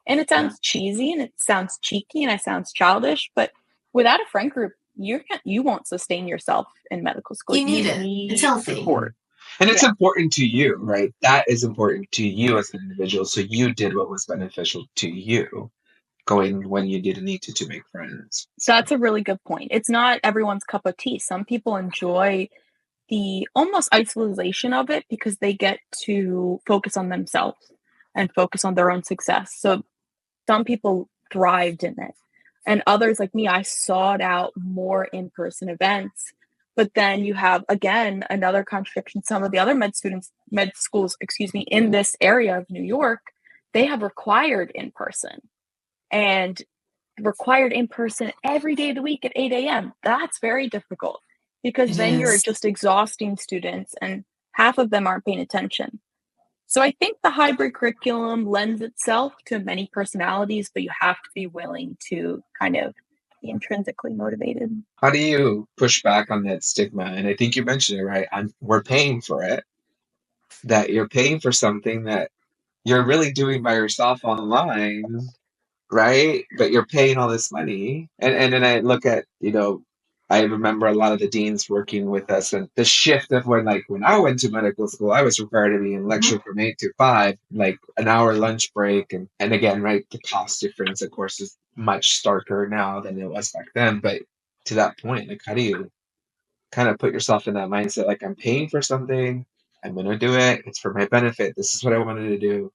And it sounds cheesy and it sounds cheeky and it sounds childish, but without a friend group, you won't sustain yourself in medical school. You need it. It's healthy. Support. And it's important to you, right? That is important to you as an individual. So you did what was beneficial to you going when you didn't need to make friends. So that's a really good point. It's not everyone's cup of tea. Some people enjoy the almost isolation of it because they get to focus on themselves and focus on their own success. So some people thrived in it. And others like me, I sought out more in-person events. But then you have, again, another contradiction. Some of the other med schools, in this area of New York, they have required in-person. And required in-person every day of the week at 8 a.m. That's very difficult because you're just exhausting students and half of them aren't paying attention. So I think the hybrid curriculum lends itself to many personalities, but you have to be willing to kind of be intrinsically motivated. How do you push back on that stigma? And I think you mentioned it, right? We're paying for it, that you're paying for something that you're really doing by yourself online, right? But you're paying all this money. And then I look at, I remember a lot of the deans working with us and the shift of when I went to medical school, I was required to be in lecture from 8 to 5, like an hour lunch break. And again, right, the cost difference, of course, is much starker now than it was back then. But to that point, like, how do you kind of put yourself in that mindset? Like, I'm paying for something, I'm going to do it. It's for my benefit. This is what I wanted to do.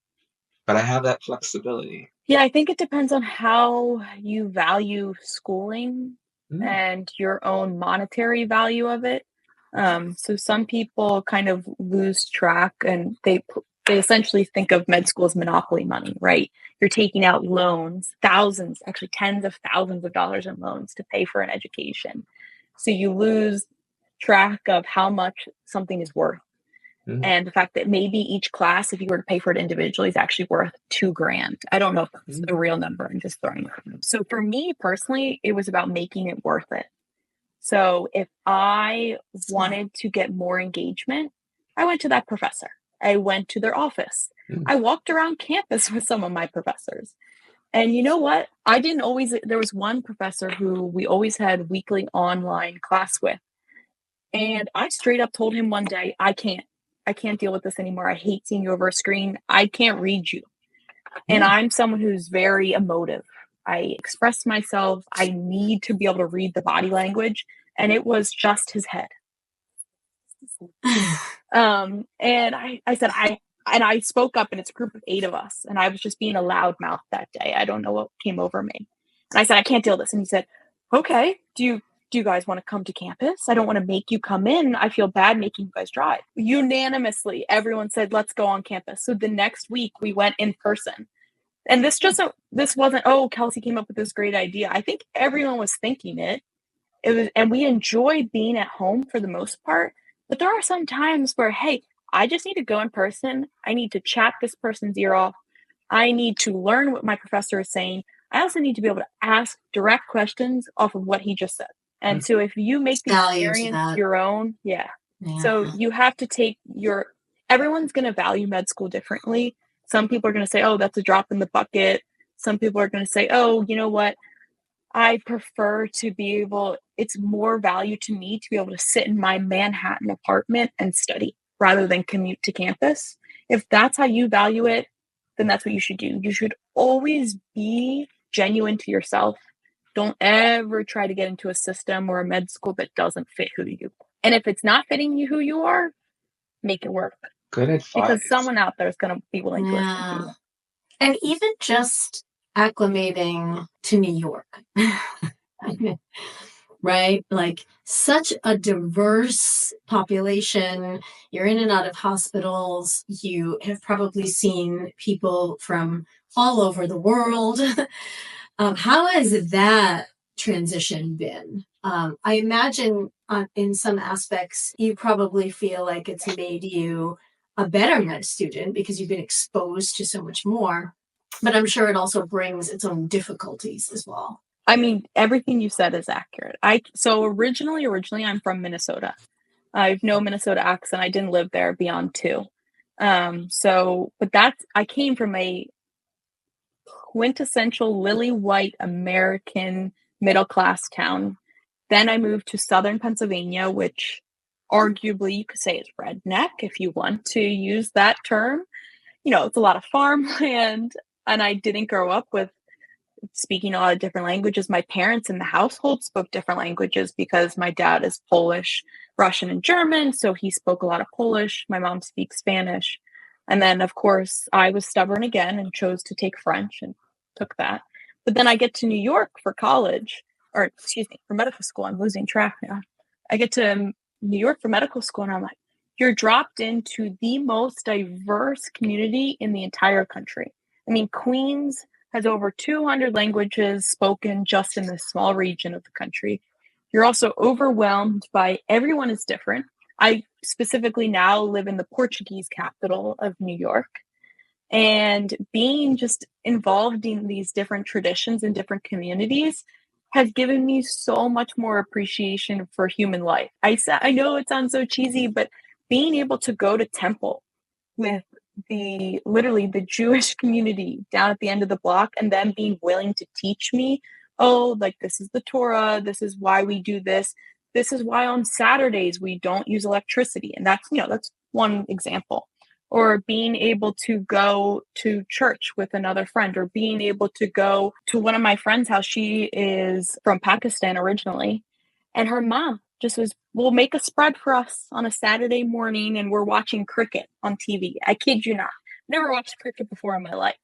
But I have that flexibility. Yeah, I think it depends on how you value schooling and your own monetary value of it. So some people kind of lose track and they essentially think of med school as monopoly money, right? You're taking out loans, thousands, actually tens of thousands of dollars in loans to pay for an education. So you lose track of how much something is worth. And the fact that maybe each class, if you were to pay for it individually, is actually worth $2,000. I don't know if that's a real number. I'm just throwing it out. So for me personally, it was about making it worth it. So if I wanted to get more engagement, I went to that professor. I went to their office. I walked around campus with some of my professors. And you know what? There was one professor who we always had weekly online class with. And I straight up told him one day, I can't deal with this anymore. I hate seeing you over a screen. I can't read you. And I'm someone who's very emotive. I express myself. I need to be able to read the body language. And it was just his head. And I said, I spoke up, and it's a group of 8 of us. And I was just being a loudmouth that day. I don't know what came over me. And I said, I can't deal with this. And he said, okay, do you guys want to come to campus? I don't want to make you come in. I feel bad making you guys drive. Unanimously, everyone said, let's go on campus. So the next week we went in person. And this wasn't, oh, Kelsey came up with this great idea. I think everyone was thinking it. And we enjoyed being at home for the most part. But there are some times where, hey, I just need to go in person. I need to chat this person's ear off. I need to learn what my professor is saying. I also need to be able to ask direct questions off of what he just said. And so if you make the experience your own, so you have to take everyone's going to value med school differently. Some people are going to say, oh, that's a drop in the bucket. Some people are going to say, oh, you know what? I prefer to be it's more value to me to be able to sit in my Manhattan apartment and study rather than commute to campus. If that's how you value it, then that's what you should do. You should always be genuine to yourself. Don't ever try to get into a system or a med school that doesn't fit who you are. And if it's not fitting you who you are, make it work. Good advice. Because someone out there is going to be willing to listen to you. And even just acclimating to New York. Right? Like such a diverse population. You're in and out of hospitals. You have probably seen people from all over the world. How has that transition been? I imagine in some aspects, you probably feel like it's made you a better med student because you've been exposed to so much more. But I'm sure it also brings its own difficulties as well. I mean, everything you said is accurate. So originally I'm from Minnesota. I have no Minnesota accent. I didn't live there beyond 2. But I came from a quintessential lily white American middle class town. Then I moved to southern Pennsylvania, which arguably you could say is redneck if you want to use that term. It's a lot of farmland, and I didn't grow up with speaking a lot of different languages. My parents in the household spoke different languages because my dad is Polish, Russian, and German. So he spoke a lot of Polish. My mom speaks Spanish. And then, of course, I was stubborn again and chose to take French and took that. But then I get to New York for college, or excuse me, for medical school. I'm losing track now. I get to New York for medical school, and I'm like, you're dropped into the most diverse community in the entire country. I mean, Queens has over 200 languages spoken just in this small region of the country. You're also overwhelmed by everyone is different. I specifically now live in the Portuguese capital of New York. And being just involved in these different traditions and different communities has given me so much more appreciation for human life. I know it sounds so cheesy, but being able to go to temple with literally the Jewish community down at the end of the block, and them being willing to teach me, oh, like this is the Torah, this is why we do this is why on Saturdays we don't use electricity. And that's one example. Or being able to go to church with another friend, or being able to go to one of my friends' house. She is from Pakistan originally, and her mom just will make a spread for us on a Saturday morning, and we're watching cricket on TV. I kid you not. Never watched cricket before in my life.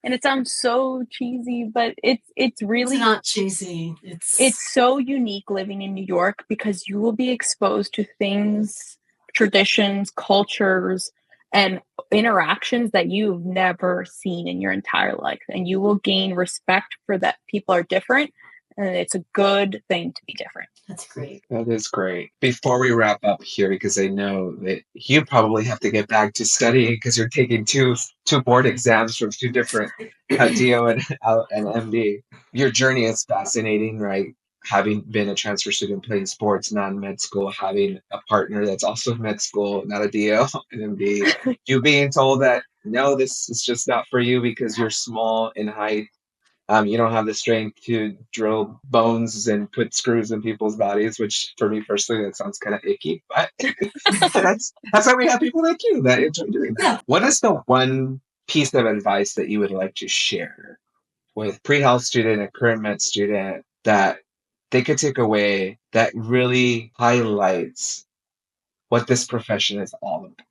And it sounds so cheesy, but it's really not cheesy. It's so unique living in New York because you will be exposed to things, traditions, cultures, and interactions that you've never seen in your entire life. And you will gain respect for that people are different. And it's a good thing to be different. That's great. That is great. Before we wrap up here, because I know that you probably have to get back to studying because you're taking two board exams from 2 different DO and MD. Your journey is fascinating, right? Having been a transfer student playing sports, not in med school, having a partner that's also in med school, not a DO and MD, you being told that, no, this is just not for you because you're small in height. You don't have the strength to drill bones and put screws in people's bodies, which for me personally, that sounds kind of icky, but that's why we have people like you that enjoy doing that. Yeah. What is the one piece of advice that you would like to share with pre-health student and current med student that they could take away that really highlights what this profession is all about?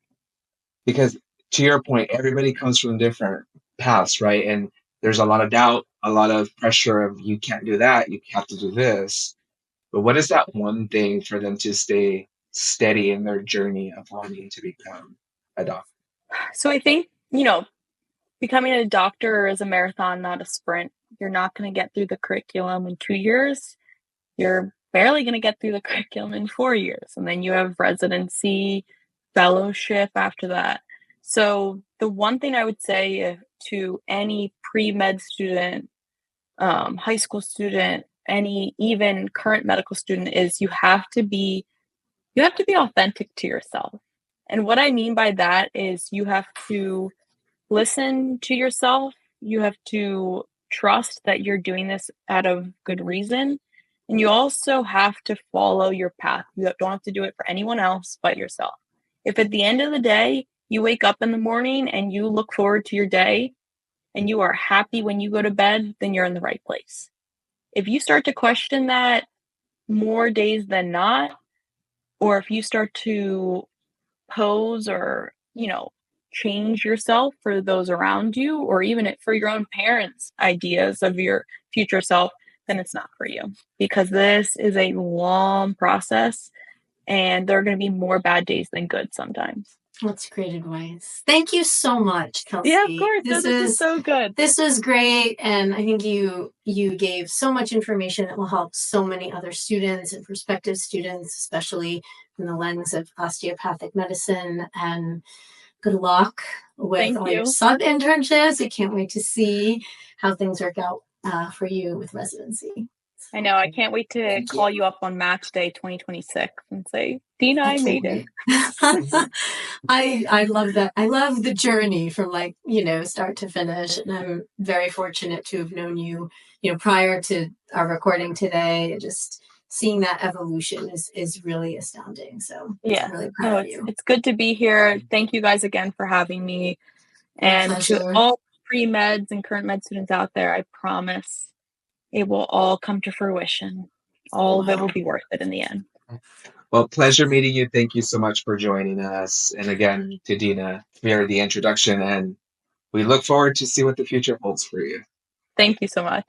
Because to your point, everybody comes from different paths, right? And there's a lot of doubt, a lot of pressure of you can't do that, you have to do this. But what is that one thing for them to stay steady in their journey of wanting to become a doctor? So I think, becoming a doctor is a marathon, not a sprint. You're not going to get through the curriculum in 2 years. You're barely going to get through the curriculum in 4 years. And then you have residency, fellowship after that. So the one thing I would say to any pre-med student, high school student, any even current medical student is you have to be authentic to yourself. And what I mean by that is you have to listen to yourself. You have to trust that you're doing this out of good reason. And you also have to follow your path. You don't have to do it for anyone else but yourself. If at the end of the day, you wake up in the morning and you look forward to your day and you are happy when you go to bed, then you're in the right place. If you start to question that more days than not, or if you start to pose or, change yourself for those around you, or even for your own parents' ideas of your future self, then it's not for you, because this is a long process and there are going to be more bad days than good sometimes. That's great advice. Thank you so much, Kelsey. Yeah, of course. This is so good. This was great, and I think you gave so much information that will help so many other students and prospective students, especially from the lens of osteopathic medicine. And good luck with all your sub-internships. I can't wait to see how things work out for you with residency. I know. I can't wait to call you up on match day 2026 and say, Dina, I made it. I love that. I love the journey from start to finish. And I'm very fortunate to have known you, prior to our recording today. Just seeing that evolution is really astounding. So yeah, I'm really proud of you. It's good to be here. Thank you guys again for having me. And to all pre-meds and current med students out there, I promise it will all come to fruition. All of it will be worth it in the end. Well, pleasure meeting you. Thank you so much for joining us. And again, to Dina for the introduction. And we look forward to see what the future holds for you. Thank you so much.